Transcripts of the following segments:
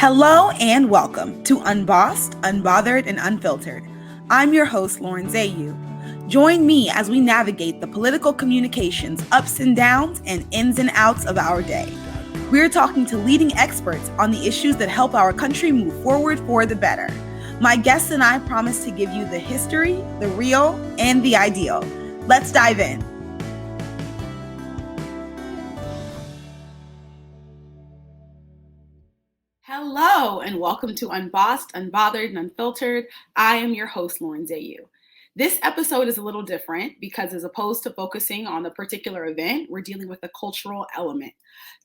Hello and welcome to Unbossed, Unbothered, and Unfiltered. I'm your host, Lauren Zayu. Join me as we navigate the political communications, ups and downs, and ins and outs of our day. We're talking to leading experts on the issues that help our country move forward for the better. My guests and I promise to give you the history, the real, and the ideal. Let's dive in. Hello, and welcome to Unbossed, Unbothered, and Unfiltered. I am your host, Lauren Zayu. This episode is a little different because as opposed to focusing on a particular event, we're dealing with a cultural element.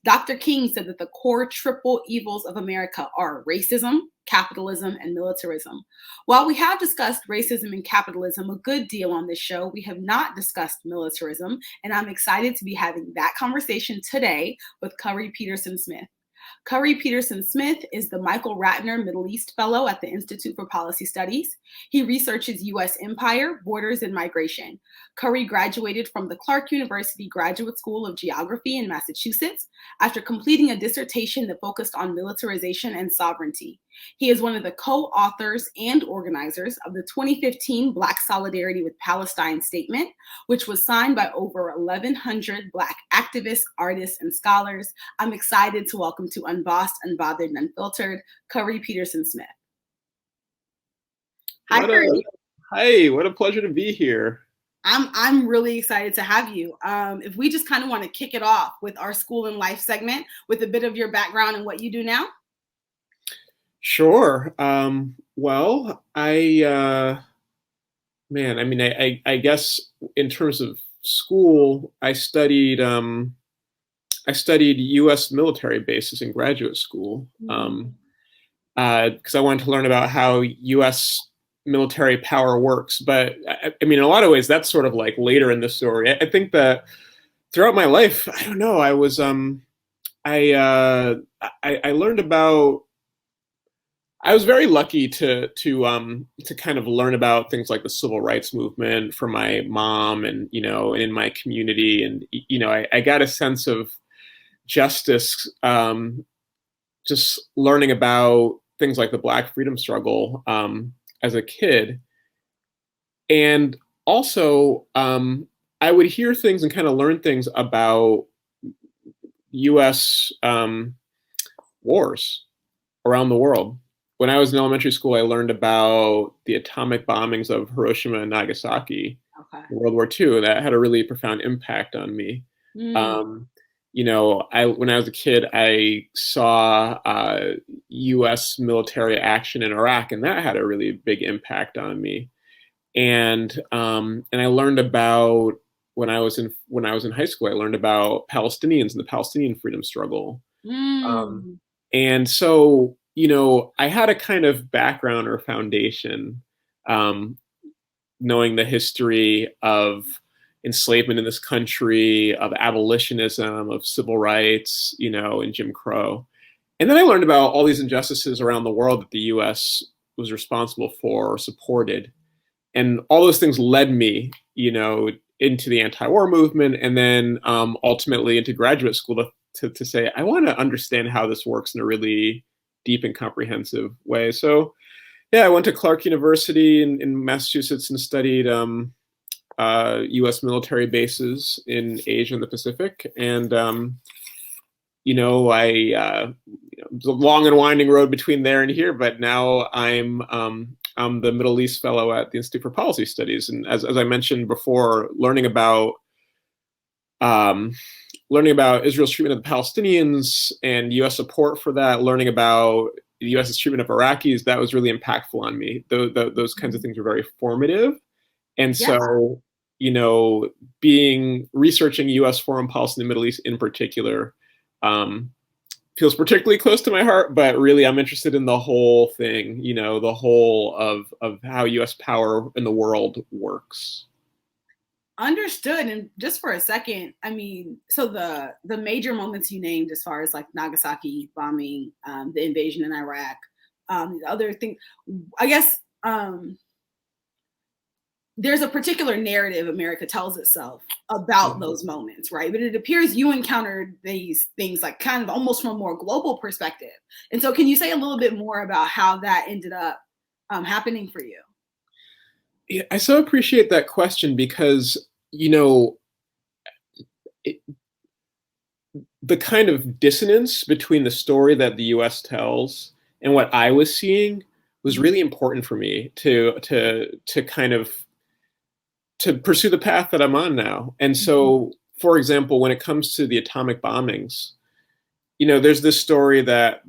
Dr. King said that the core triple evils of America are racism, capitalism, and militarism. While we have discussed racism and capitalism a good deal on this show, we have not discussed militarism, and I'm excited to be having that conversation today with Khury Petersen Smith. Khury Petersen Smith is the Michael Ratner Middle East Fellow at the Institute for Policy Studies. He researches U.S. empire, borders, and migration. Khury graduated from the Clark University Graduate School of Geography in Massachusetts after completing a dissertation that focused on militarization and sovereignty. He is one of the co-authors and organizers of the 2015 Black Solidarity with Palestine Statement, which was signed by over 1,100 Black activists, artists, and scholars. I'm excited to welcome to Unbossed, Unbothered, and Unfiltered, Khury Petersen Smith. Hi, Khury. Hi, what a pleasure to be here. I'm really excited to have you. If we just kind of want to kick it off with our school and life segment with a bit of your background and what you do now. Sure. I guess in terms of school, I studied U.S. military bases in graduate school because I wanted to learn about how U.S. military power works. But I mean, in a lot of ways, that's sort of like later in the story. I think that throughout my life, I don't know, I learned about. I was very lucky to kind of learn about things like the civil rights movement from my mom and in my community, and I got a sense of justice just learning about things like the Black freedom struggle as a kid, and also I would hear things and kind of learn things about U.S. Wars around the world. When I was in elementary school, I learned about the atomic bombings of Hiroshima and Nagasaki in World War II. That had a really profound impact on me. When I was a kid, I saw U.S. military action in Iraq, and that had a really big impact on me. And I learned about when I was in high school, I learned about Palestinians and the Palestinian freedom struggle. And so I had a kind of background or foundation, knowing the history of enslavement in this country, of abolitionism, of civil rights, and Jim Crow. And then I learned about all these injustices around the world that the U.S. was responsible for or supported. And all those things led me, into the anti-war movement, and then ultimately into graduate school to say, I want to understand how this works in a really deep and comprehensive way. So, yeah, I went to Clark University in Massachusetts and studied U.S. military bases in Asia and the Pacific. And it was a long and winding road between there and here. But now I'm the Middle East Fellow at the Institute for Policy Studies, and as I mentioned before, learning about Israel's treatment of the Palestinians and U.S. support for that, learning about the U.S.'s treatment of Iraqis, that was really impactful on me. Those kinds of things were very formative. And so, researching U.S. foreign policy in the Middle East in particular feels particularly close to my heart, but really I'm interested in the whole thing, the whole of how U.S. power in the world works. Understood. And just for a second, I mean, so the major moments you named as far as like Nagasaki bombing, the invasion in Iraq, the other thing, I guess, there's a particular narrative America tells itself about those moments, right? But it appears you encountered these things like kind of almost from a more global perspective. And so can you say a little bit more about how that ended up happening for you? Yeah, I so appreciate that question because, you know, it, the kind of dissonance between the story that the US tells and what I was seeing was really important for me to kind of to pursue the path that I'm on now. And so, for example, when it comes to the atomic bombings, you know, there's this story that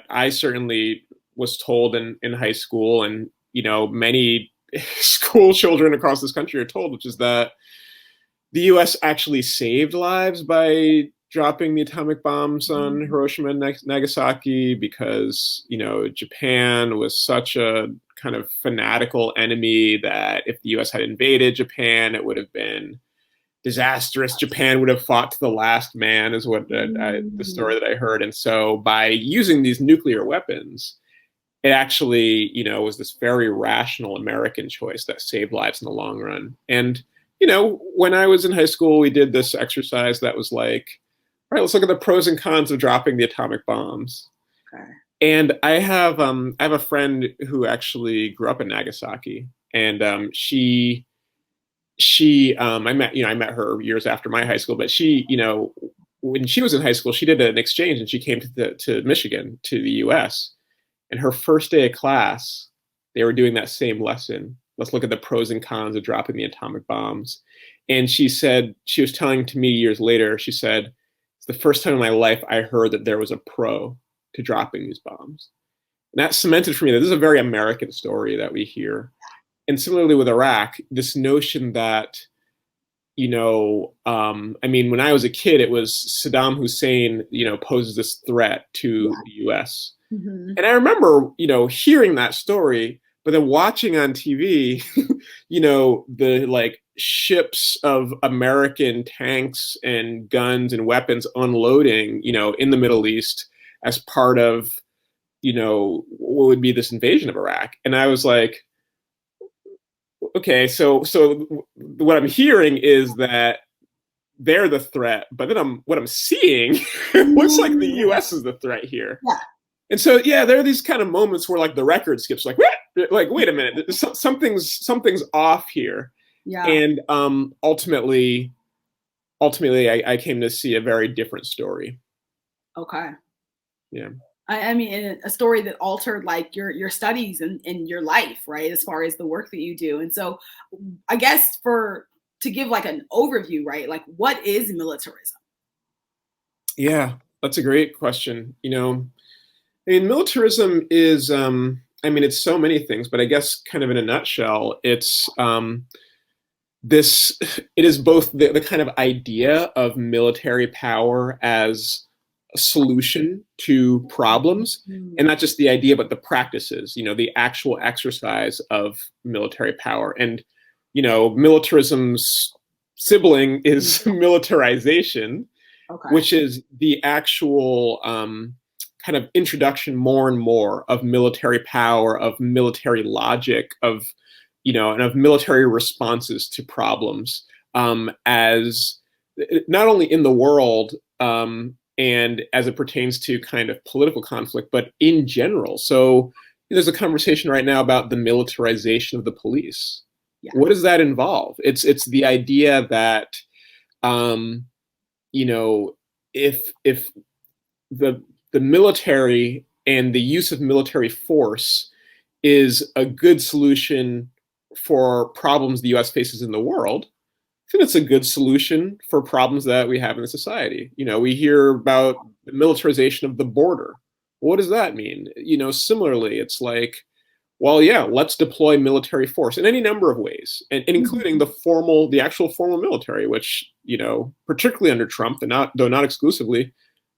I certainly was told in high school, and you know, many school children across this country are told, which is that the U.S. actually saved lives by dropping the atomic bombs on Hiroshima and Nagasaki because, you know, Japan was such a kind of fanatical enemy that if the U.S. had invaded Japan, it would have been disastrous. Japan would have fought to the last man, is what the story that I heard. And so by using these nuclear weapons, it actually, you know, was this very rational American choice that saved lives in the long run. And, you know, when I was in high school, we did this exercise that was like, all right, let's look at the pros and cons of dropping the atomic bombs. Okay. And I have a friend who actually grew up in Nagasaki, and I met her years after my high school, but she, you know, when she was in high school, she did an exchange and she came to Michigan, to the US. And her first day of class, they were doing that same lesson. Let's look at the pros and cons of dropping the atomic bombs. And she said, she was telling to me years later, she said, it's the first time in my life I heard that there was a pro to dropping these bombs. And that cemented for me that this is a very American story that we hear. And similarly with Iraq, this notion that, you know, I mean, when I was a kid, it was Saddam Hussein, you know, poses this threat to the US. And I remember, you know, hearing that story, but then watching on TV, you know, the like ships of American tanks and guns and weapons unloading, you know, in the Middle East as part of, you know, what would be this invasion of Iraq. And I was like, okay, so what I'm hearing is that they're the threat, but then what I'm seeing looks like the US is the threat here. Yeah. And so, yeah, there are these kind of moments where like the record skips, like wait a minute, something's off here. Yeah. And ultimately, I came to see a very different story. Okay. Yeah. I mean, a story that altered like your studies and your life, right? As far as the work that you do. And so I guess to give like an overview, right? Like what is militarism? Yeah, that's a great question. You know, I mean, militarism is, I mean, it's so many things, but I guess kind of in a nutshell, it's it is both the kind of idea of military power as a solution to problems, and not just the idea, but the practices, you know, the actual exercise of military power. And, you know, militarism's sibling is militarization, which is the actual kind of introduction more and more of military power, of military logic, of, you know, and of military responses to problems, as not only in the world and as it pertains to kind of political conflict, but in general. So there's a conversation right now about the militarization of the police. Yeah. What does that involve? It's the idea that, you know, if the military and the use of military force is a good solution for problems the US faces in the world, I think it's a good solution for problems that we have in the society. You know, we hear about the militarization of the border. What does that mean? You know, similarly, it's like, well, yeah, let's deploy military force in any number of ways, and including the actual formal military, which, you know, particularly under Trump, though not exclusively,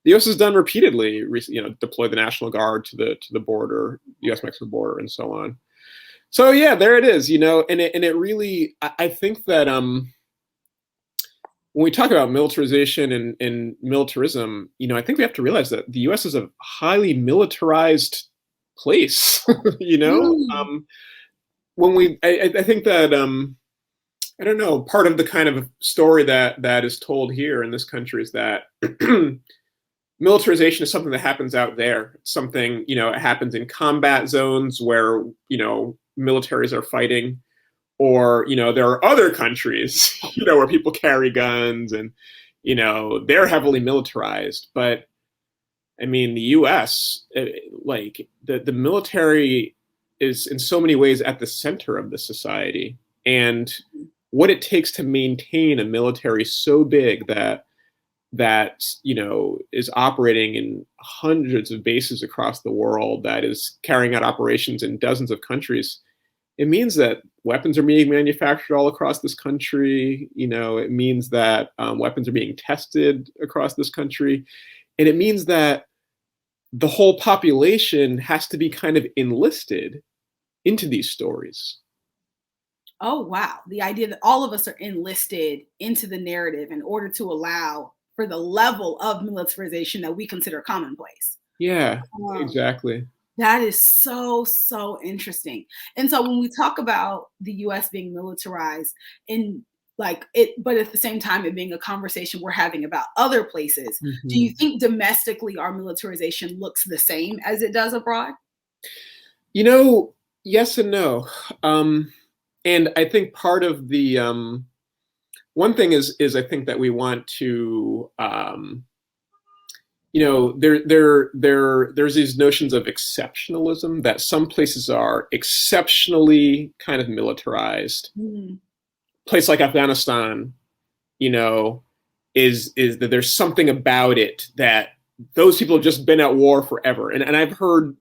the U.S. has done repeatedly. You know, deploy the National Guard to the border, the U.S.-Mexico border, and so on. So yeah, there it is. You know, and it really, I think that when we talk about militarization and militarism, you know, I think we have to realize that the U.S. is a highly militarized place. You know, when I think that I don't know. Part of the kind of story that is told here in this country is that militarization is something that happens out there. It's something, it happens in combat zones where, militaries are fighting, or, there are other countries, where people carry guns and, they're heavily militarized. But I mean, the US, like the military is in so many ways at the center of the society. And what it takes to maintain a military so big that is operating in hundreds of bases across the world, that is carrying out operations in dozens of countries, it means that weapons are being manufactured all across this country. It means that weapons are being tested across this country. And it means that the whole population has to be kind of enlisted into these stories. Oh, wow. The idea that all of us are enlisted into the narrative in order to allow for the level of militarization that we consider commonplace. Yeah, exactly. That is so, so interesting. And so when we talk about the US being militarized and but at the same time, it being a conversation we're having about other places, do you think domestically our militarization looks the same as it does abroad? Yes and no. And I think part of the one thing is I think that we want to there's these notions of exceptionalism, that some places are exceptionally kind of militarized. Place like Afghanistan, is that there's something about it that those people have just been at war forever. And I've heard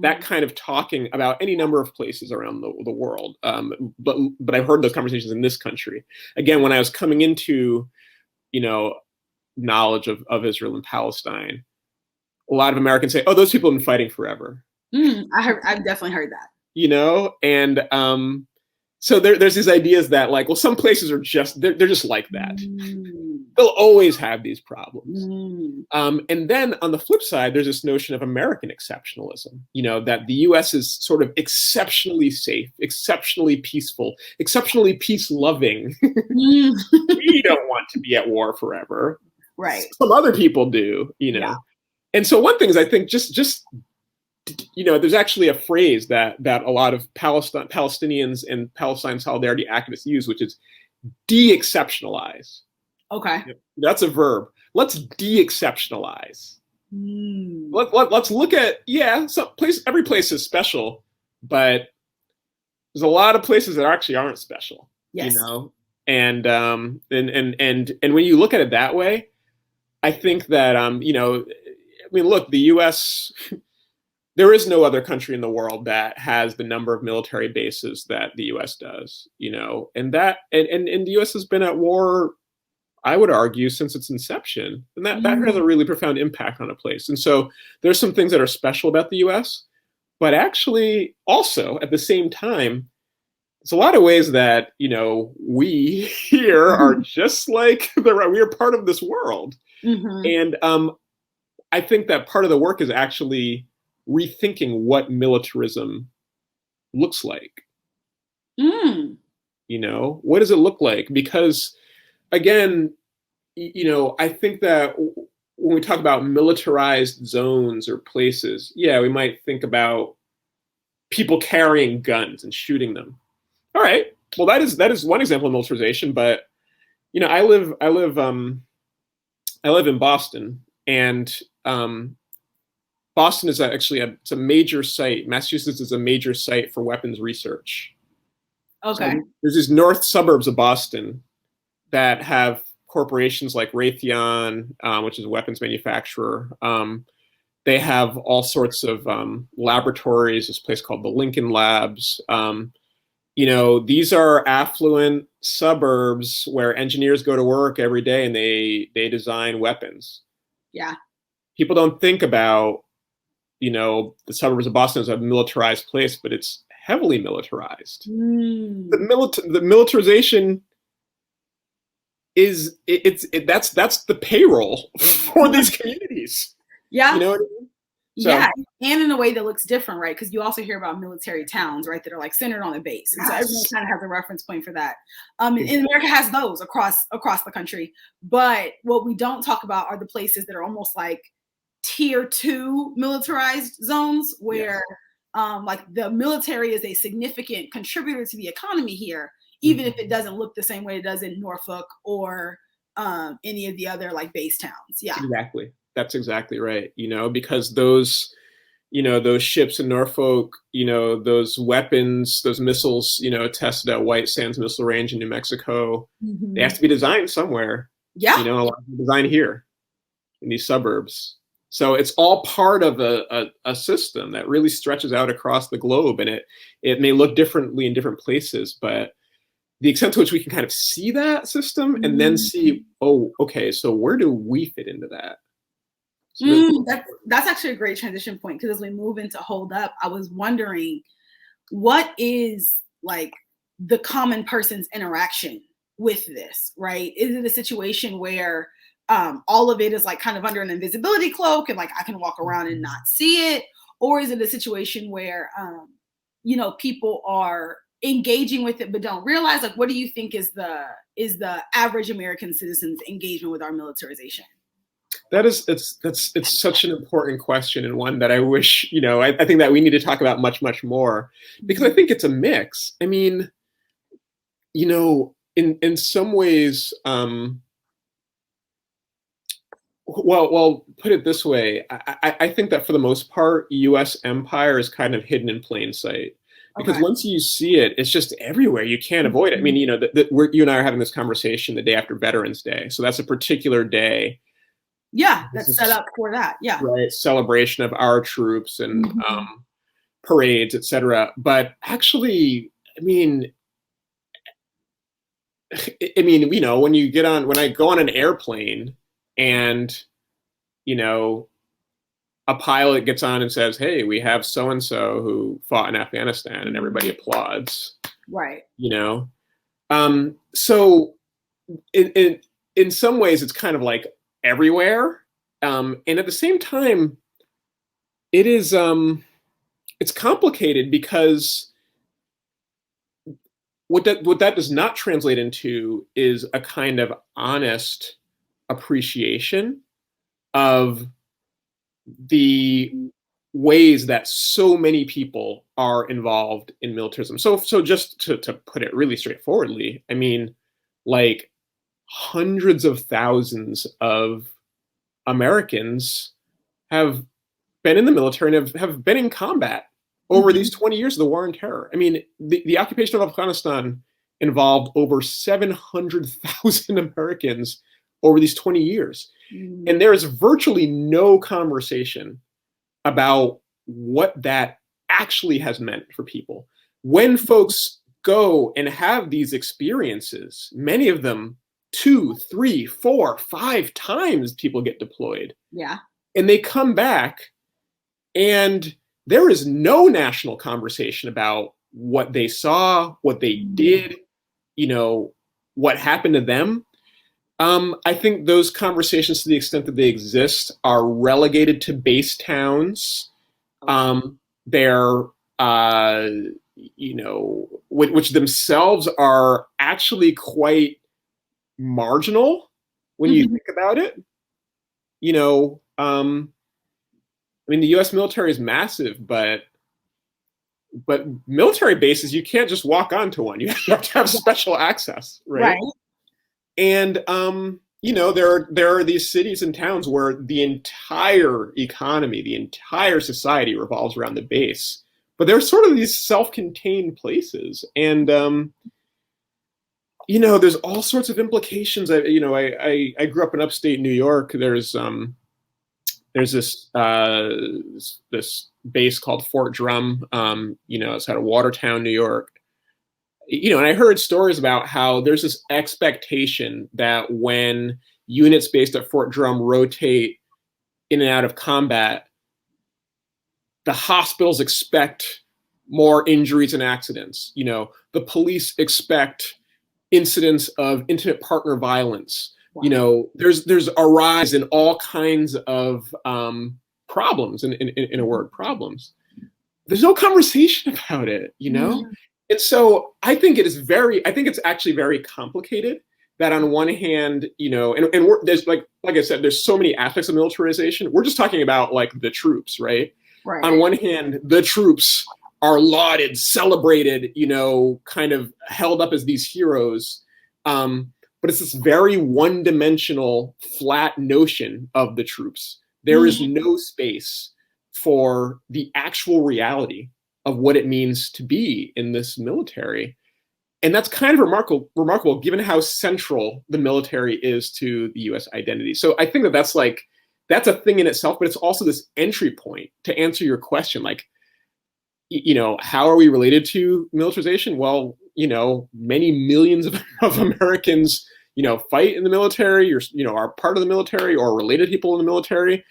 that kind of talking about any number of places around the world. But I've heard those conversations in this country. Again, when I was coming into, knowledge of Israel and Palestine, a lot of Americans say, oh, those people have been fighting forever. I've definitely heard that. And so there's these ideas that, like, well, some places are just, they're just like that. They'll always have these problems. And then on the flip side, there's this notion of American exceptionalism, that the US is sort of exceptionally safe, exceptionally peaceful, exceptionally peace-loving. We don't want to be at war forever. Right. Some other people do, Yeah. And so one thing is, I think just there's actually a phrase that a lot of Palestinians and Palestine solidarity activists use, which is de-exceptionalize. Okay. That's a verb. Let's de-exceptionalize. Let's look at, every place is special, but there's a lot of places that actually aren't special. Yes. And when you look at it that way, I think that look, the US, there is no other country in the world that has the number of military bases that the US does, and the US has been at war, I would argue, since its inception. And that has a really profound impact on a place. And so there's some things that are special about the US, but actually also at the same time, there's a lot of ways that, we here are just like, we are part of this world. And I think that part of the work is actually rethinking what militarism looks like. What does it look like? Because again, I think that when we talk about militarized zones or places, we might think about people carrying guns and shooting them. All right, well, that is one example of militarization. But I live in Boston, and Boston is actually it's a major site. Massachusetts is a major site for weapons research. Okay. So there's these north suburbs of Boston that have corporations like Raytheon, which is a weapons manufacturer. They have all sorts of laboratories, this place called the Lincoln Labs. These are affluent suburbs where engineers go to work every day and they design weapons. Yeah. People don't think about, the suburbs of Boston as a militarized place, but it's heavily militarized. The militarization that's the payroll for these communities. Yeah. You know what I mean? So Yeah, and in a way that looks different, right? Because you also hear about military towns, right, that are like centered on a base, and so everyone yes, kind of has a reference point for that. And America has those across the country, but what we don't talk about are the places that are almost like tier two militarized zones, where yes. like the military is a significant contributor to the economy here, even Mhm. if it doesn't look the same way it does in Norfolk or any of the other like base towns. Yeah. Exactly. That's exactly right. Because those ships in Norfolk, those weapons, those missiles, tested at White Sands Missile Range in New Mexico, they have Mhm. to be designed somewhere. Yeah. A lot of them designed here in these suburbs. So it's all part of a system that really stretches out across the globe, and it may look differently in different places, but the extent to which we can kind of see that system and then Mhm. see, oh, okay, so where do we fit into that? So That's actually a great transition point, because as we move into Hold Up, I was wondering what is like the common person's interaction with this, right? Is it a situation where all of it is like kind of under an invisibility cloak and like I can walk around and not see it? Or is it a situation where, people are engaging with it but don't realize? Like, what do you think is the average American citizen's engagement with our militarization? it's such an important question, and one that I wish, I think that we need to talk about much, much more, because I think it's a mix. I mean, in some ways, well, put it this way, I think that for the most part, U.S. empire is kind of hidden in plain sight. Because Okay. once you see it, it's just everywhere. You can't avoid it. I mean, you and I are having this conversation the day after Veterans Day, so that's a particular day. Yeah, This that's set is up for that. Yeah. right celebration of our troops and Mhm. parades, etc. But actually, I mean, when I go on an airplane and you know a pilot gets on and says, "Hey, we have so and so who fought in Afghanistan," and everybody applauds. Right. You know, so in some ways, it's kind of like everywhere, and at the same time, it is it's complicated because what that does not translate into is a kind of honest appreciation of the ways that so many people are involved in militarism. So just to put it really straightforwardly, I mean, like hundreds of thousands of Americans have been in the military and have been in combat over Mhm. these 20 years of the war on terror. I mean, the occupation of Afghanistan involved over 700,000 Americans over these 20 years. Mhm. And there is virtually no conversation about what that actually has meant for people. When folks go and have these experiences, many of them 2, 3, 4, 5 times people get deployed, Yeah. and they come back, and there is no national conversation about what they saw, what they Mhm. did, you know, what happened to them. I think those conversations, to the extent that they exist, are relegated to base towns. Okay. They're, uh, which themselves are actually quite marginal when you Mhm. think about it. You know, I mean, the U.S. military is massive, but military bases, you can't just walk onto one. You have to have special access, right? Right. And there are these cities and towns where the entire economy, the entire society revolves around the base. But they're sort of these self-contained places, and there's all sorts of implications. I grew up in upstate New York. There's this base called Fort Drum. It's out of Watertown, New York. And I heard stories about how there's this expectation that when units based at Fort Drum rotate in and out of combat, the hospitals expect more injuries and accidents. The police expect incidents of intimate partner violence. Wow. There's a rise in all kinds of problems, in a word, problems. There's no conversation about it, you know? Mm-hmm. And so I think it's actually very complicated that on one hand, you know, and there's like I said, there's so many aspects of militarization. We're just talking about like the troops, right? Right. On one hand, the troops are lauded, celebrated, you know, kind of held up as these heroes. But it's this very one-dimensional, flat notion of the troops. There is no space for the actual reality of what it means to be in this military. And that's kind of remarkable given how central the military is to the US identity. So I think that's a thing in itself, but it's also this entry point to answer your question, like, you know, how are we related to militarization? Well, you know, many millions of Americans, you know, fight in the military, or, you know, are part of the military or related people in the military.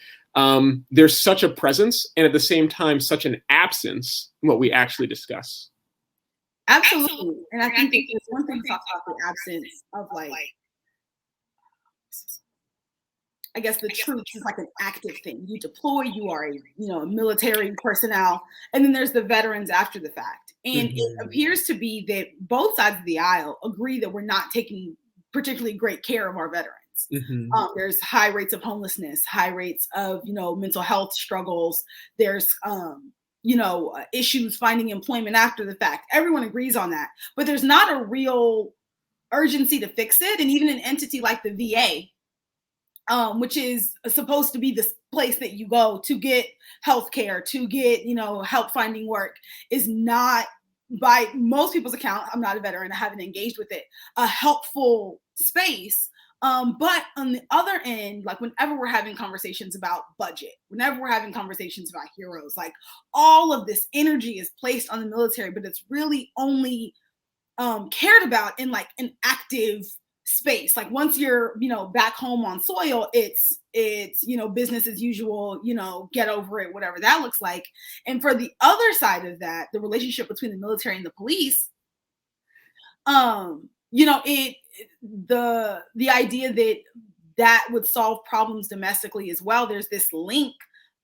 There's such a presence and at the same time, such an absence in what we actually discuss. Absolutely. And I think it's one thing to talk about the absence of like, I guess the troops is like an active thing. You deploy, you are a military personnel, and then there's the veterans after the fact. And it appears to be that both sides of the aisle agree that we're not taking particularly great care of our veterans. There's high rates of homelessness, high rates of mental health struggles. There's issues finding employment after the fact. Everyone agrees on that, but there's not a real urgency to fix it. And even an entity like the VA, which is supposed to be this place that you go to get healthcare, to get, help finding work, is not, by most people's account, I'm not a veteran, I haven't engaged with it, a helpful space. But on the other end, like whenever we're having conversations about budget, whenever we're having conversations about heroes, like all of this energy is placed on the military, but it's really only cared about in like an active space. Like once you're, back home on soil, it's business as usual, get over it, whatever that looks like. And for the other side of that, the relationship between the military and the police, the idea that would solve problems domestically as well. There's this link.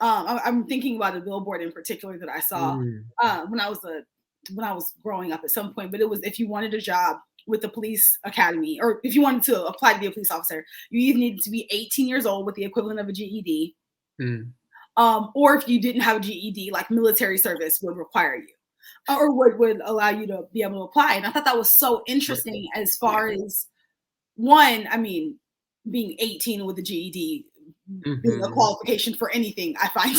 I'm thinking about a billboard in particular that I saw when I was growing up at some point, but it was, if you wanted a job with the police academy, or if you wanted to apply to be a police officer, you either needed to be 18 years old with the equivalent of a GED, or if you didn't have a GED, like military service would require you, or would allow you to be able to apply. And I thought that was so interesting as far as, one, I mean, being 18 with a GED, being a qualification for anything, I find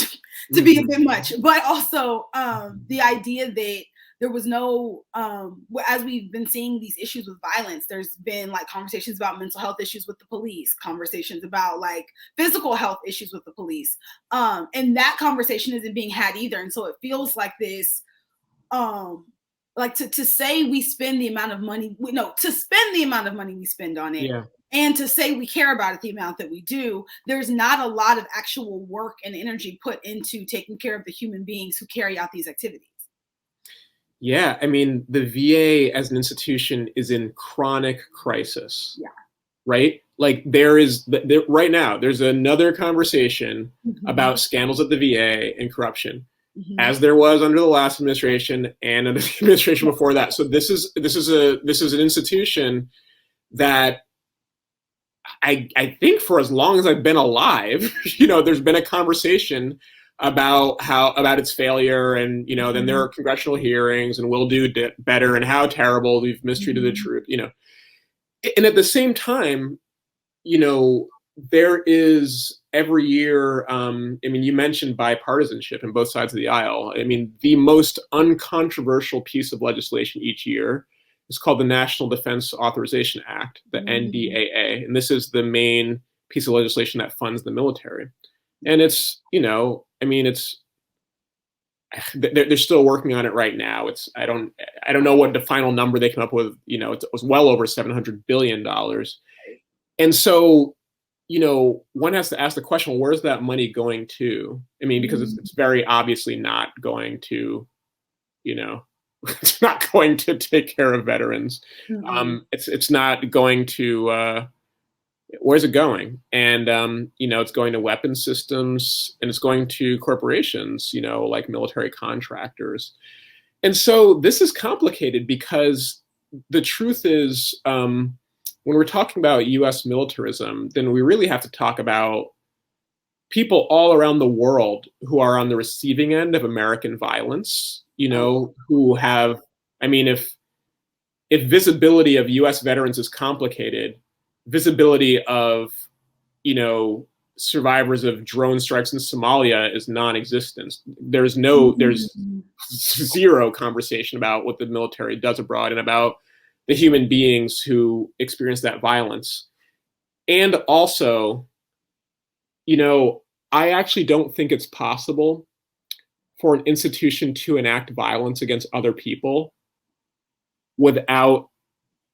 to be a bit much, but also the idea that there was no, as we've been seeing these issues with violence, there's been like conversations about mental health issues with the police, conversations about like physical health issues with the police. And that conversation isn't being had either. And so it feels like this, like to say we spend the amount of money, to spend the amount of money we spend on it, and to say we care about it the amount that we do, there's not a lot of actual work and energy put into taking care of the human beings who carry out these activities. Yeah, I mean, the VA as an institution is in chronic crisis. Yeah. Right? Like right now, there's another conversation about scandals at the VA and corruption, as there was under the last administration and under the administration before that. So this is an institution that I think for as long as I've been alive, there's been a conversation about its failure, and then there are congressional hearings, and we'll do better, and how terrible we've mistreated the truth, and at the same time, there is every year, I mean, you mentioned bipartisanship in both sides of the aisle. I mean, the most uncontroversial piece of legislation each year is called the National Defense Authorization Act, the NDAA, and this is the main piece of legislation that funds the military. And it's, I mean, they're still working on it right now. I don't know what the final number they come up with. It was well over $700 billion. And so, one has to ask the question, well, where's that money going to? I mean, because it's very obviously not going to, it's not going to take care of veterans. It's not going to, Where's it going? And it's going to weapon systems, and it's going to corporations, like military contractors. And so this is complicated because the truth is, when we're talking about U.S. militarism, then we really have to talk about people all around the world who are on the receiving end of American violence, who have, I mean, if visibility of U.S. veterans is complicated, visibility of, survivors of drone strikes in Somalia is non-existent. There's zero conversation about what the military does abroad and about the human beings who experience that violence. And also, I actually don't think it's possible for an institution to enact violence against other people without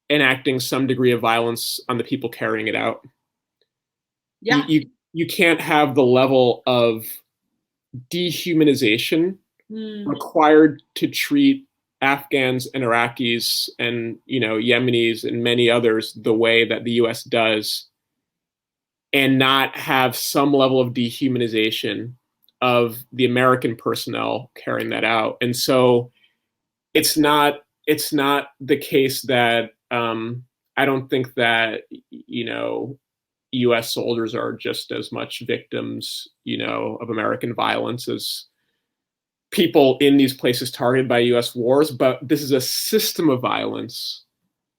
enacting some degree of violence on the people carrying it out. Yeah. You can't have the level of dehumanization required to treat Afghans and Iraqis and, Yemenis and many others the way that the US does, and not have some level of dehumanization of the American personnel carrying that out. And so it's not the case that I don't think that, US soldiers are just as much victims, of American violence as people in these places targeted by US wars, but this is a system of violence.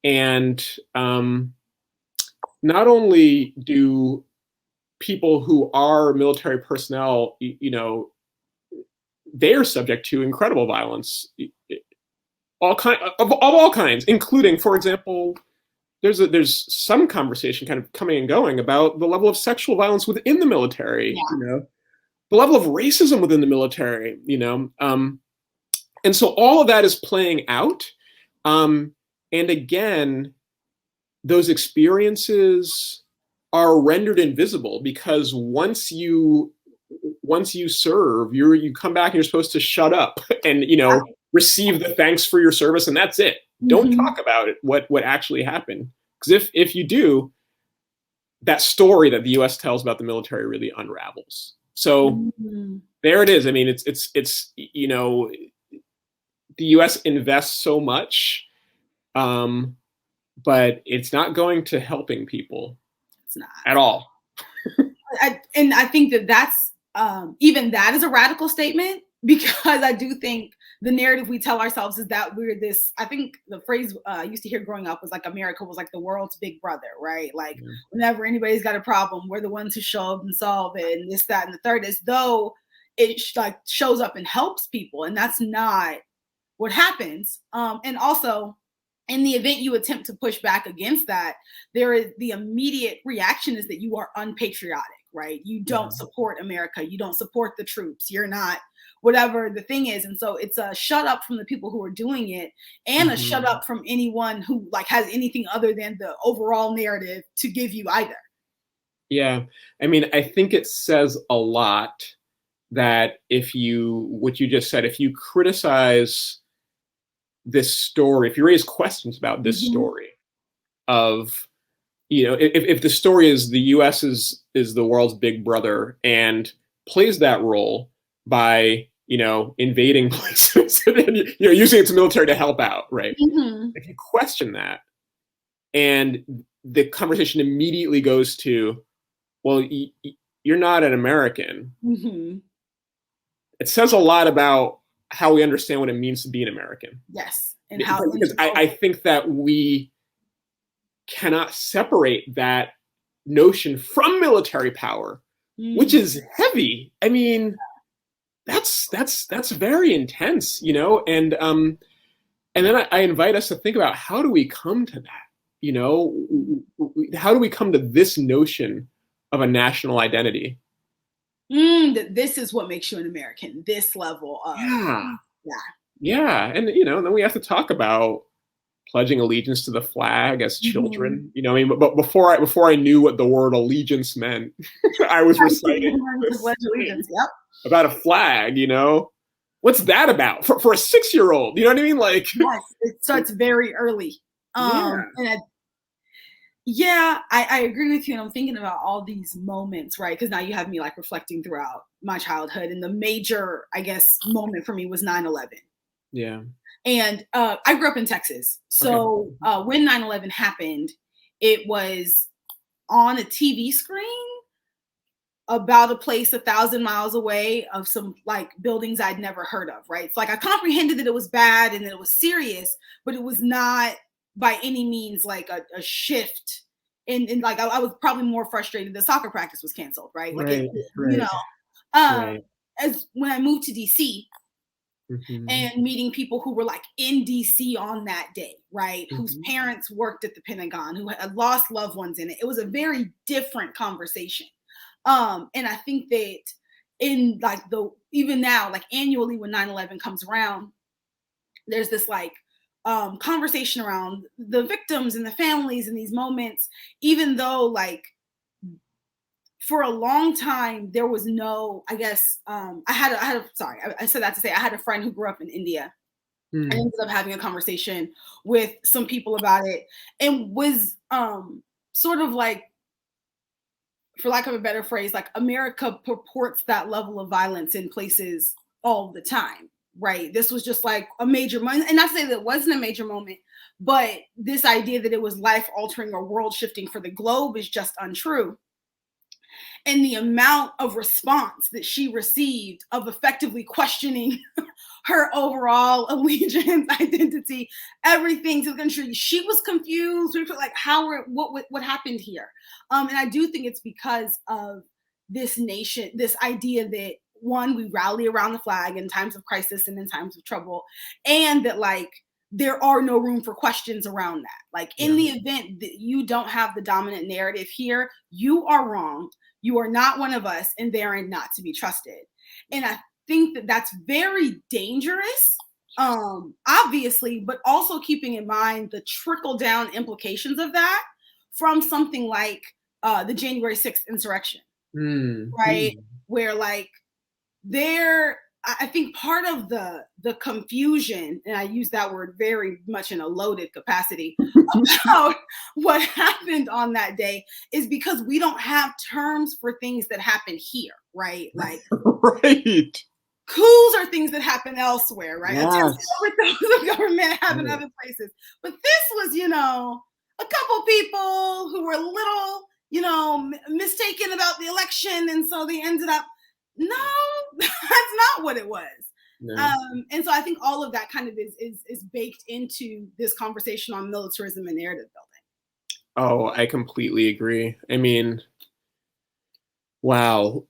And not only do people who are military personnel, they are subject to incredible violence, all kinds, including, for example, there's some conversation kind of coming and going about the level of sexual violence within the military, the level of racism within the military, and so all of that is playing out. And again, those experiences are rendered invisible because once you serve, you come back and you're supposed to shut up and receive the thanks for your service, and that's it. Don't talk about it, what actually happened, because if you do, that story that the US tells about the military really unravels. So there it is. I mean, it's the US invests so much, but it's not going to helping people. It's not at all. And I think that's even that is a radical statement, because I do think the narrative we tell ourselves is that we're this. I think the phrase I used to hear growing up was like America was like the world's big brother, right? Like whenever anybody's got a problem, we're the ones who show up and solve it, and this, that, and the third, as though it shows up and helps people, and that's not what happens. And also, in the event you attempt to push back against that, there is the immediate reaction is that you are unpatriotic, right? You don't support America. You don't support the troops. You're not whatever the thing is. And so it's a shut up from the people who are doing it, and a shut up from anyone who has anything other than the overall narrative to give you either. Yeah. I mean, I think it says a lot that what you just said, if you criticize this story, if you raise questions about this story of, if the story is the US is the world's big brother and plays that role by, invading places and using its military to help out, right? If you question that, and the conversation immediately goes to, well, you're not an American. It says a lot about how we understand what it means to be an American. Yes. And how, because I think that we cannot separate that notion from military power, which is heavy. I mean, that's very intense, and then I invite us to think about, how do we come to that? How do we come to this notion of a national identity? This is what makes you an American, this level of yeah. And then we have to talk about pledging allegiance to the flag as children. But before I knew what the word allegiance meant, I was reciting about a flag. What's that about for a 6-year-old? You know what I mean? Like, yes, it starts very early. And Yeah, I agree with you. And I'm thinking about all these moments, right? Because now you have me like reflecting throughout my childhood. And the major, I guess, moment for me was 9/11. Yeah. And I grew up in Texas. Okay. So when 9/11 happened, it was on a TV screen about a place 1,000 miles away of some like buildings I'd never heard of, right? It's like I comprehended that it was bad and that it was serious, but it was not by any means like a shift. And like I was probably more frustrated that soccer practice was canceled, right? Like Right. you Right. know, um, Right. as when I moved to DC, Hmm. and meeting people who were like in DC on that day, right? Whose Hmm. parents worked at the Pentagon, who had lost loved ones in it. It was a very different conversation. And I think that in like the even now, like annually when 9/11 comes around, there's this like conversation around the victims and the families in these moments, even though like for a long time there was no, I guess I had a sorry, I said that to say I had a friend who grew up in India. I Mm. ended up having a conversation with some people about it and was sort of like, for lack of a better phrase, like America purports that level of violence in places all the time, right? This was just like a major moment. And not to say that it wasn't a major moment, but this idea that it was life altering or world shifting for the globe is just untrue. And the amount of response that she received of effectively questioning her overall allegiance, identity, everything to the country. She was confused. We were like, what happened here? And I do think it's because of this nation, this idea that one, we rally around the flag in times of crisis and in times of trouble, and that like there are no room for questions around that. Like in Yeah. the event that you don't have the dominant narrative here, you are wrong. You are not one of us, and therein not to be trusted. And I think that that's very dangerous, obviously, but also keeping in mind the trickle down implications of that from something like the January 6th insurrection, Mm. right? Mm. Where like there, I think part of the confusion, and I use that word very much in a loaded capacity, about what happened on that day is because we don't have terms for things that happen here, right? Like Right. coups are things that happen elsewhere, right? Attempts to Yes. overthrow the government happen Right. other places. But this was, a couple people who were a little, mistaken about the election. And so they ended up, no, that's not what it was. No. And so I think all of that kind of is baked into this conversation on militarism and narrative building. Oh, I completely agree. I mean, wow.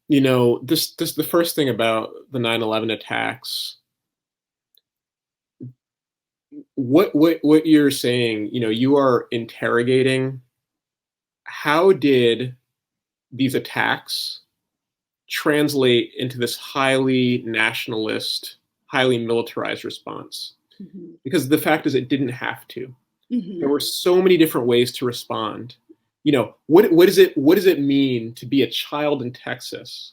This the first thing about the 9/11 attacks. What you're saying, you are interrogating how did these attacks translate into this highly nationalist, highly militarized response? Mhm. Because the fact is it didn't have to. There Mhm. were so many different ways to respond. What does it mean to be a child in Texas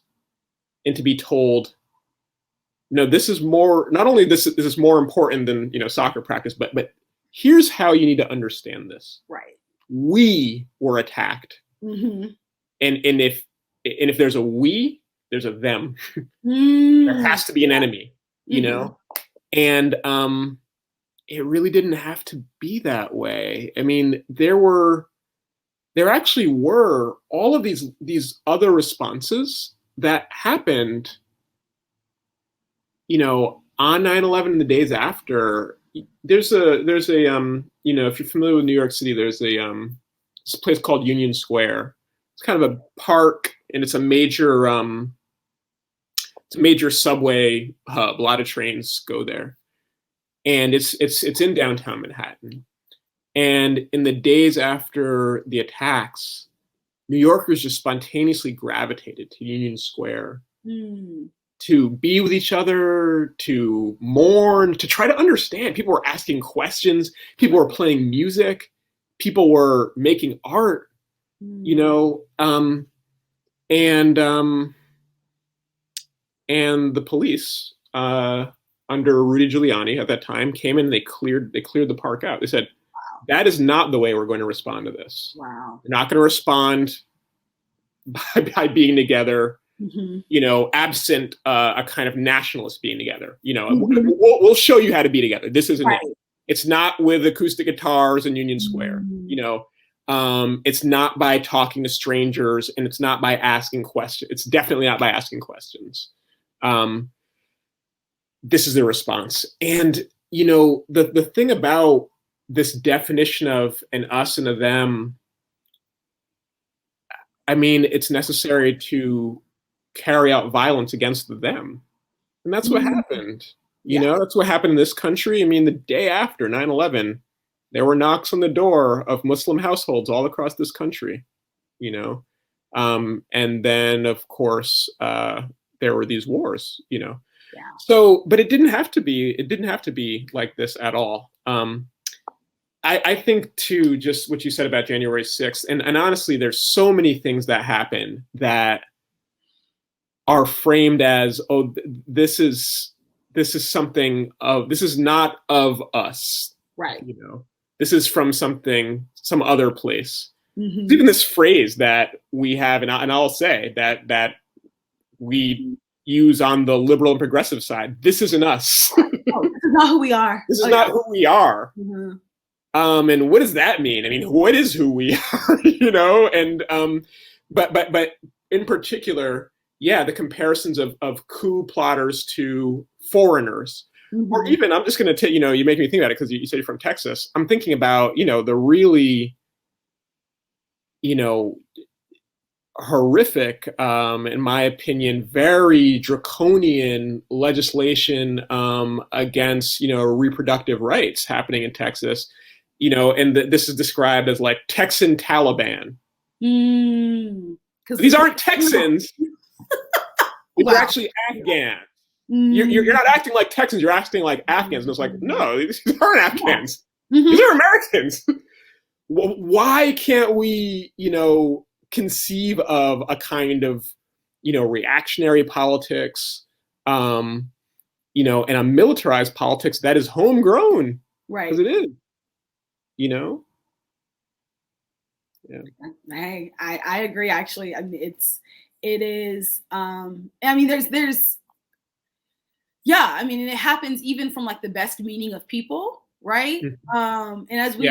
and to be told, no, this is more, not only this is more important than, soccer practice, but here's how you need to understand this. Right. We were attacked. Mhm. And if there's a we, there's a them. There Mm. has to be an enemy, Mhm. and it really didn't have to be that way. I mean, there actually were all of these other responses that happened, on 9/11 and the days after. If you're familiar with New York City, there's this place called Union Square. It's kind of a park, and it's a major subway hub. A lot of trains go there, and it's in downtown Manhattan. And in the days after the attacks, New Yorkers just spontaneously gravitated to Union Square Mm. to be with each other, to mourn, to try to understand. People were asking questions, people were playing music, people were making art, you Mm. know, and and the police, under Rudy Giuliani at that time, came in. And they cleared the park out. They said, That is not the way we're going to respond to this. Wow. We're not going to respond by being together, absent a kind of nationalist being together. We'll show you how to be together. This isn't it. It's not with acoustic guitars in Union Square. It's not by talking to strangers, and it's not by asking questions. It's definitely not by asking questions. This is the response. And, the thing about this definition of an us and a them, I mean, it's necessary to carry out violence against the them. And that's what happened. That's what happened in this country. I mean, the day after 9/11, there were knocks on the door of Muslim households all across this country, and then, of course, there were these wars, So, but it didn't have to be like this at all. I think, too, just what you said about January 6th, and honestly, there's so many things that happen that are framed as, oh, this is something of, this is not of us. Right. This is from some other place. Even this phrase that we have, and I'll say that we use on the liberal and progressive side, this isn't us. This is not who we are. This is not who we are. And what does that mean? I mean, what is who we are? And but in particular, the comparisons of coup plotters to foreigners, or even, I'm just going to tell you make me think about it because you say you're from Texas. I'm thinking about the really horrific, in my opinion, very draconian legislation against reproductive rights happening in Texas. And this is described as like Texan Taliban. These aren't Texans. These are actually Afghans. You're not acting like Texans. You're acting like Afghans. And it's like, no, these aren't Afghans. These are Americans. Why can't we, conceive of a kind of, reactionary politics, and a militarized politics that is homegrown, right? Because it is. Yeah. I agree. Actually, I mean, it is. I mean, there's. Yeah, I mean, and it happens even from like the best meaning of people, right? And as we.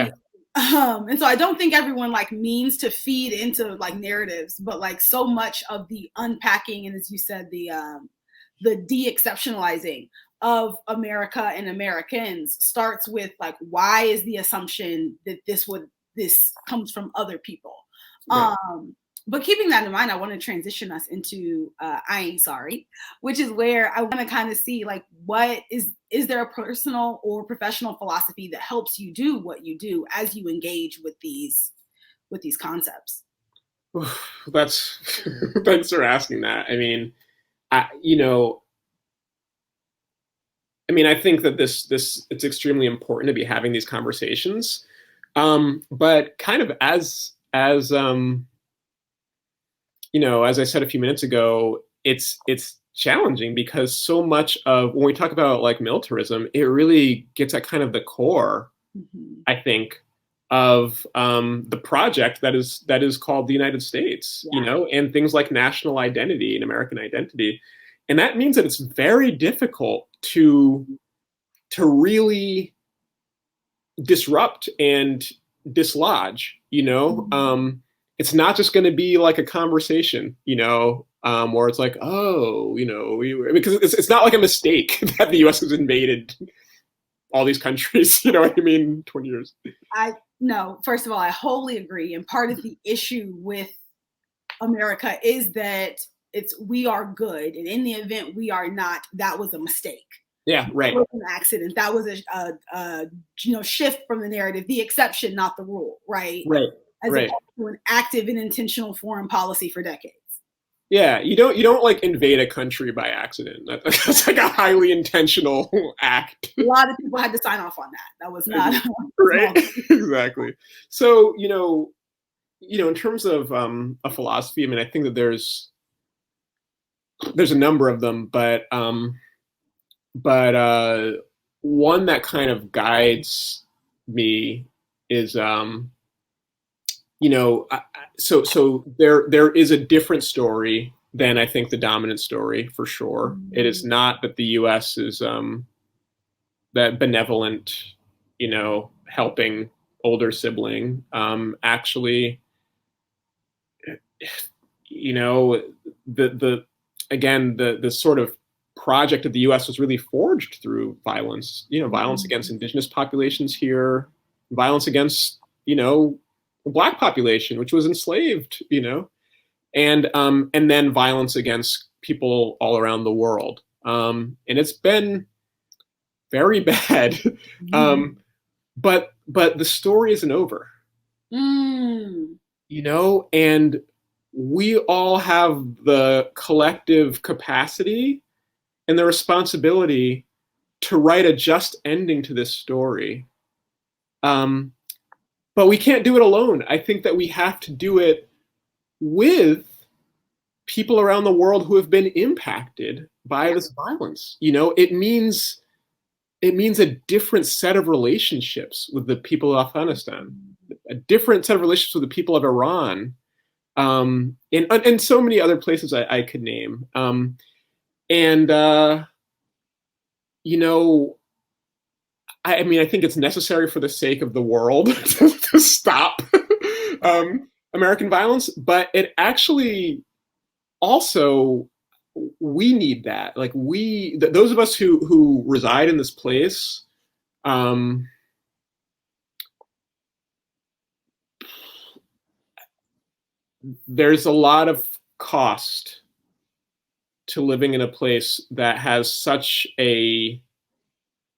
And so I don't think everyone like means to feed into like narratives, but like so much of the unpacking and, as you said, the de-exceptionalizing of America and Americans starts with like, why is the assumption that this comes from other people? Right. But keeping that in mind, I want to transition us into I Ain't Sorry, which is where I want to kind of see like, what is there a personal or professional philosophy that helps you do what you do as you engage with these concepts? That's thanks for asking that. I mean, I think that this it's extremely important to be having these conversations, but kind of as as I said a few minutes ago, it's challenging because so much of when we talk about like militarism, it really gets at kind of the core, I think, of the project that is called the United States, and things like national identity and American identity. And that means that it's very difficult to really disrupt and dislodge, it's not just going to be like a conversation, where it's like, because it's not like a mistake that the U.S. has invaded all these countries, 20 years. No, first of all, I wholly agree. And part of the issue with America is that we are good. And in the event we are not, that was a mistake. Yeah, right. That was an accident. That was a shift from the narrative, the exception, not the rule, right? Right. As opposed to an active and intentional foreign policy for decades. Yeah, you don't like invade a country by accident. That's like a highly intentional act. A lot of people had to sign off on that. That was not right. Exactly. So in terms of a philosophy, I mean, I think that there's a number of them, but one that kind of guides me is so there is a different story than I think the dominant story, for sure. It is not that the U.S. is that benevolent, helping older sibling. Actually, the again, the sort of project of the U.S. was really forged through violence. Violence against indigenous populations here, violence against the Black population, which was enslaved, and then violence against people all around the world. And it's been very bad. But the story isn't over. And we all have the collective capacity and the responsibility to write a just ending to this story. But we can't do it alone. I think that we have to do it with people around the world who have been impacted by this violence. It means a different set of relationships with the people of Afghanistan, a different set of relationships with the people of Iran, and so many other places I could name. I think it's necessary for the sake of the world to stop American violence, but it actually also, we need that. Like those of us who reside in this place, there's a lot of cost to living in a place that has such a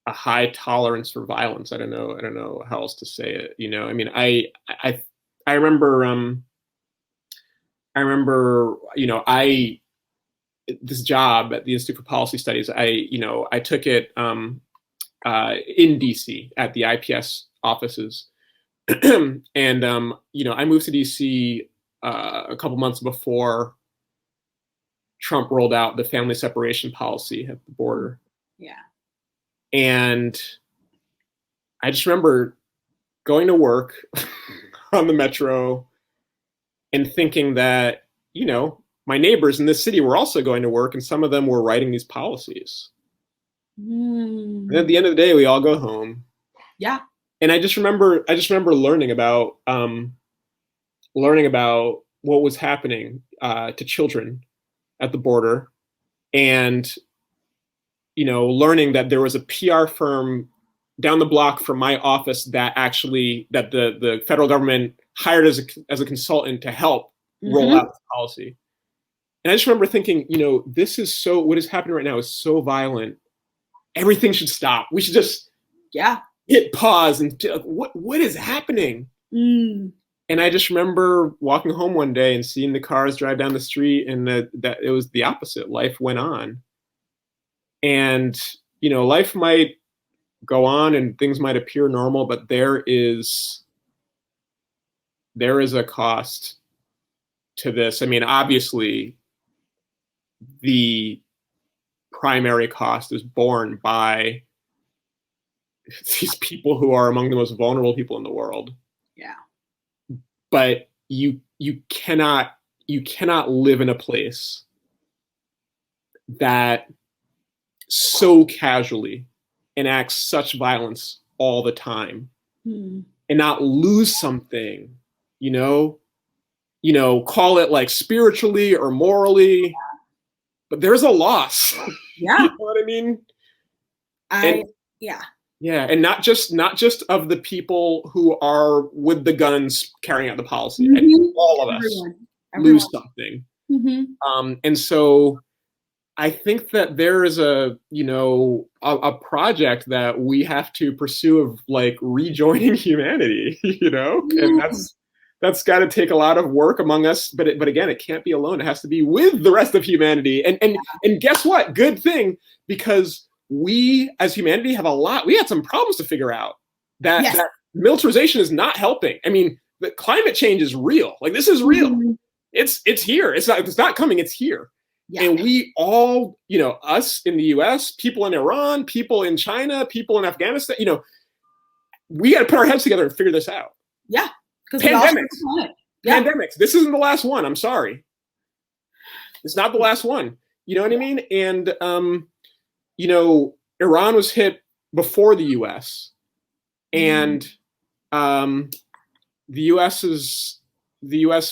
high tolerance for violence. I don't know how else to say it. I remember, this job at the Institute for Policy Studies, I took it in DC at the IPS offices. And, I moved to DC a couple months before Trump rolled out the family separation policy at the border. Yeah. And I just remember going to work on the metro and thinking that, my neighbors in this city were also going to work, and some of them were writing these policies. And at the end of the day, we all go home. Yeah. And I just remember learning about what was happening to children at the border, and learning that there was a PR firm down the block from my office that the federal government hired as a consultant to help roll out this policy. And I just remember thinking, what is happening right now is so violent. Everything should stop. We should just hit pause and what is happening? And I just remember walking home one day and seeing the cars drive down the street, and that it was the opposite. Life went on. And, life might go on and things might appear normal, but there is a cost to this. Obviously, the primary cost is borne by these people who are among the most vulnerable people in the world. Yeah. But you cannot live in a place that so casually enacts such violence all the time and not lose something, call it like spiritually or morally, but there's a loss. Yeah. You know what I mean? Yeah. And not just of the people who are with the guns carrying out the policy. And all of us lose something. And so I think that there is a project that we have to pursue of like rejoining humanity, and that's got to take a lot of work among us. But again, it can't be alone. It has to be with the rest of humanity. And guess what? Good thing, because we as humanity we had some problems to figure out. That militarization is not helping. The climate change is real. Like, this is real. It's here. It's not coming. It's here. Yeah. And we all, us in the US, people in Iran, people in China, people in Afghanistan, we got to put our heads together and figure this out. Yeah, because pandemics. Yeah. Pandemics. This isn't the last one. I'm sorry. It's not the last one. You know what I mean? And Iran was hit before the U.S. and the U.S.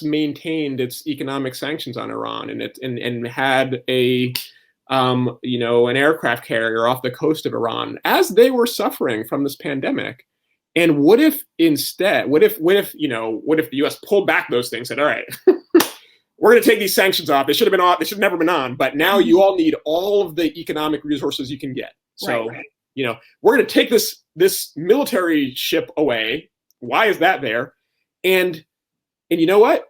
maintained its economic sanctions on Iran, and had an aircraft carrier off the coast of Iran as they were suffering from this pandemic. And what if instead, what if the U.S. pulled back those things and said, all right, we're going to take these sanctions off. They should have been off. They should have never been on. But now you all need all of the economic resources you can get. So, we're going to take this military ship away. Why is that there? And you know what?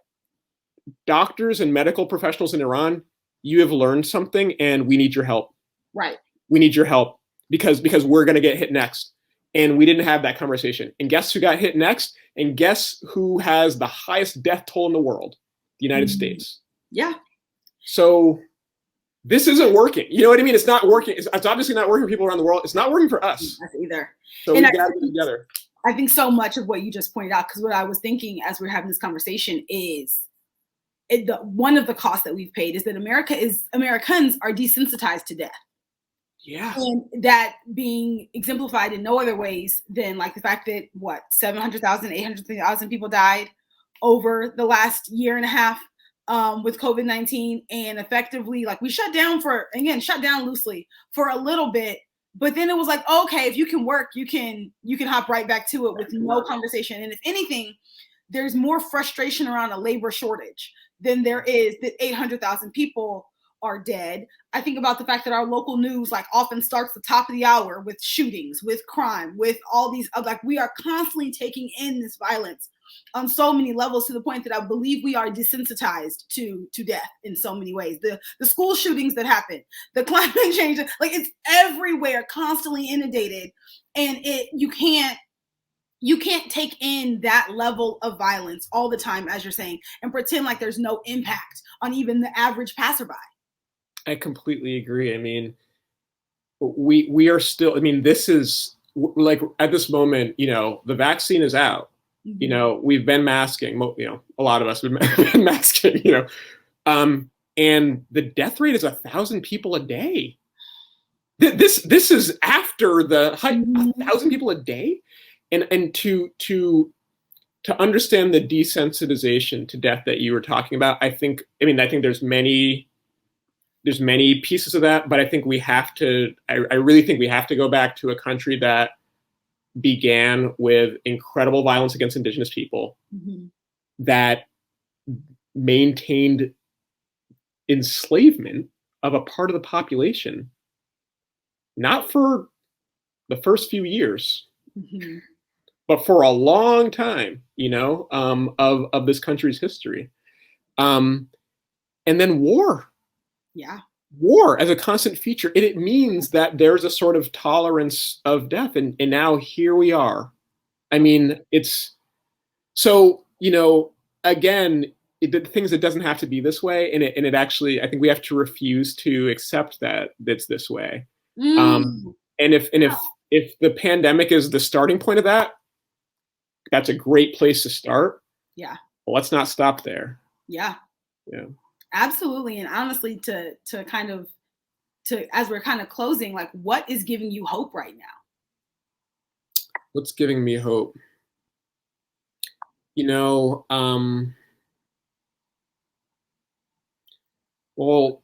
Doctors and medical professionals in Iran, you have learned something, and we need your help. Right. We need your help because we're going to get hit next. And we didn't have that conversation. And guess who got hit next? And guess who has the highest death toll in the world? The United States. Yeah. So this isn't working. You know what I mean? It's not working. It's obviously not working for people around the world. It's not working for us. Either. So we got to get together. I think so much of what you just pointed out, because what I was thinking as we're having this conversation is one of the costs that we've paid is that Americans are desensitized to death. Yeah. And that being exemplified in no other ways than like the fact that 700,000, 800,000 people died over the last year and a half with COVID-19, and effectively we shut down loosely for a little bit, but then it was like, okay, if you can work, you can hop right back to it with no conversation. And if anything, there's more frustration around a labor shortage than there is that 800,000 people are dead. I think about the fact that our local news often starts the top of the hour with shootings, with crime, with all these we are constantly taking in this violence on so many levels, to the point that I believe we are desensitized to death in so many ways. The school shootings that happen, the climate change, it's everywhere, constantly inundated, and you can't take in that level of violence all the time, as you're saying, and pretend like there's no impact on even the average passerby. I completely agree. I mean, we are still, this is at this moment, the vaccine is out. Mm-hmm. We've been masking, a lot of us have been masking, and the death rate is 1,000 people a day. This is after the height, 1,000 people a day. And to understand the desensitization to death that you were talking about, I think there's many pieces of that, but I think I really think we have to go back to a country that began with incredible violence against indigenous people, that maintained enslavement of a part of the population, not for the first few years, but for a long time, of this country's history. And then war. Yeah. War as a constant feature. It means that there's a sort of tolerance of death. And now here we are. It's so, again, the things that doesn't have to be this way. And it actually, I think we have to refuse to accept that it's this way. And if the pandemic is the starting point of that, that's a great place to start. Yeah. Well, let's not stop there. Yeah. Yeah. Absolutely. And honestly, to as we're kind of closing, what is giving you hope right now? What's giving me hope? Well,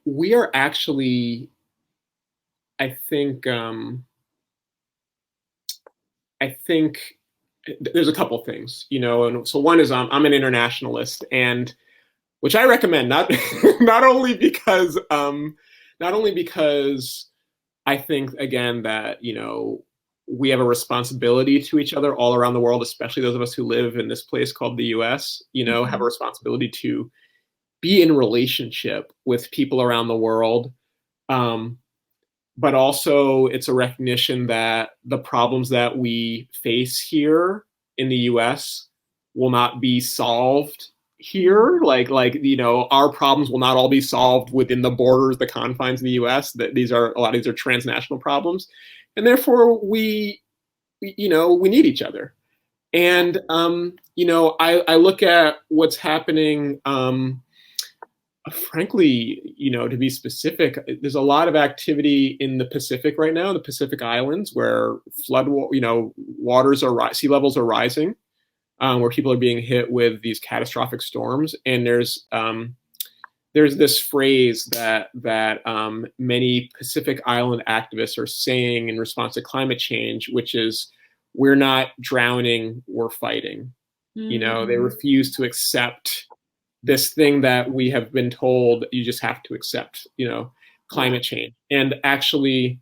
we are actually, I think there's a couple things, and so one is I'm an internationalist, and which I recommend, not only because I think, again, that we have a responsibility to each other all around the world, especially those of us who live in this place called the U.S. Have a responsibility to be in relationship with people around the world, but also it's a recognition that the problems that we face here in the U.S. will not be solved here. Our problems will not all be solved within the borders, the confines of the U.S. That a lot of these are transnational problems, and therefore we we need each other. And, I look at what's happening, frankly, to be specific, there's a lot of activity in the Pacific right now, the Pacific Islands, where sea levels are rising, where people are being hit with these catastrophic storms. And there's this phrase that many Pacific Island activists are saying in response to climate change, which is, we're not drowning, we're fighting. Mm-hmm. They refuse to accept this thing that we have been told you just have to accept, climate change. And actually,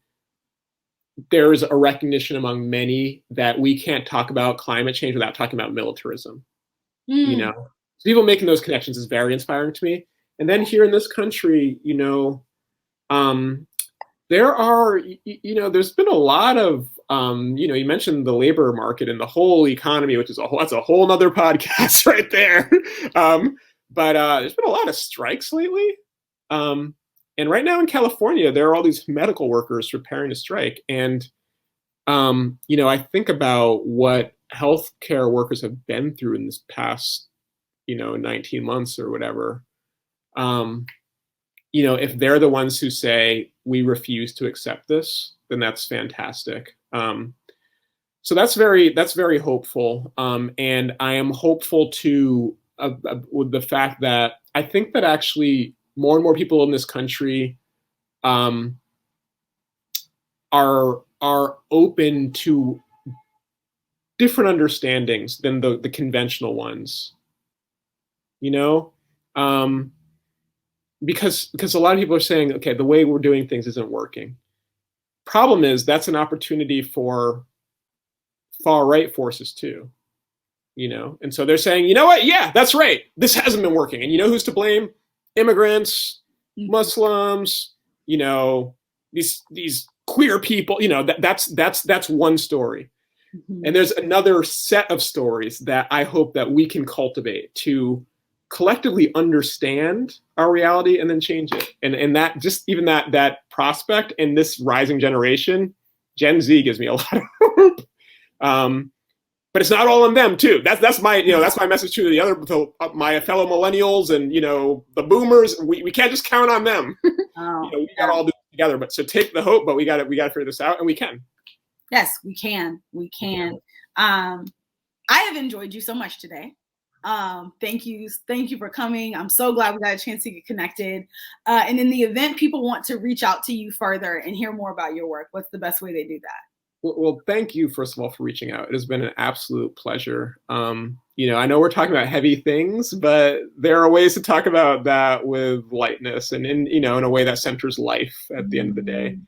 there's a recognition among many that we can't talk about climate change without talking about militarism. So people making those connections is very inspiring to me. And then here in this country, there's been a lot of, you mentioned the labor market and the whole economy, which is that's a whole nother podcast right there. But there's been a lot of strikes lately. And right now in California, there are all these medical workers preparing to strike. And, I think about what healthcare workers have been through in this past, 19 months or whatever. If they're the ones who say, we refuse to accept this, then that's fantastic. So that's very hopeful. And I am hopeful too, with the fact that I think that actually more and more people in this country are open to different understandings than the conventional ones. Because a lot of people are saying, okay, the way we're doing things isn't working. Problem is, that's an opportunity for far right forces too. And so they're saying, you know what? Yeah, that's right. This hasn't been working. And you know who's to blame? Immigrants, Muslims, these queer people. That's one story. Mm-hmm. And there's another set of stories that I hope that we can cultivate to collectively understand our reality and then change it. And that just even that prospect and this rising generation, Gen Z, gives me a lot of hope. But it's not all on them too. That's my message to my fellow millennials and the boomers. We can't just count on them. We got to all do it together. But so take the hope, but we got to figure this out, and we can. Yes, we can. We can. I have enjoyed you so much today. Thank you for coming. I'm so glad we got a chance to get connected. And in the event people want to reach out to you further and hear more about your work, what's the best way they do that? Well, thank you, first of all, for reaching out. It has been an absolute pleasure. I know we're talking about heavy things, but there are ways to talk about that with lightness and in a way that centers life at the end of the day.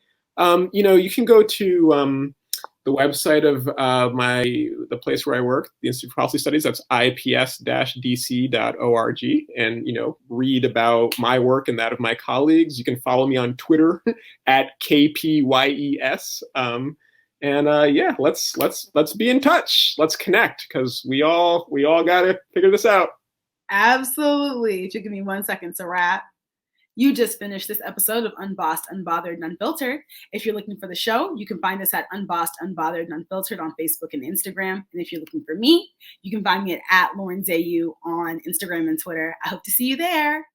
You can go to the website of the place where I work, the Institute for Policy Studies. That's ips-dc.org, and read about my work and that of my colleagues. You can follow me on Twitter at KPYES. Let's be in touch. Let's connect, because we all got to figure this out. Absolutely. If you give me 1 second to wrap. You just finished this episode of Unbossed, Unbothered, and Unfiltered. If you're looking for the show, you can find us at Unbossed, Unbothered, and Unfiltered on Facebook and Instagram. And if you're looking for me, you can find me at Lauren Zayu on Instagram and Twitter. I hope to see you there.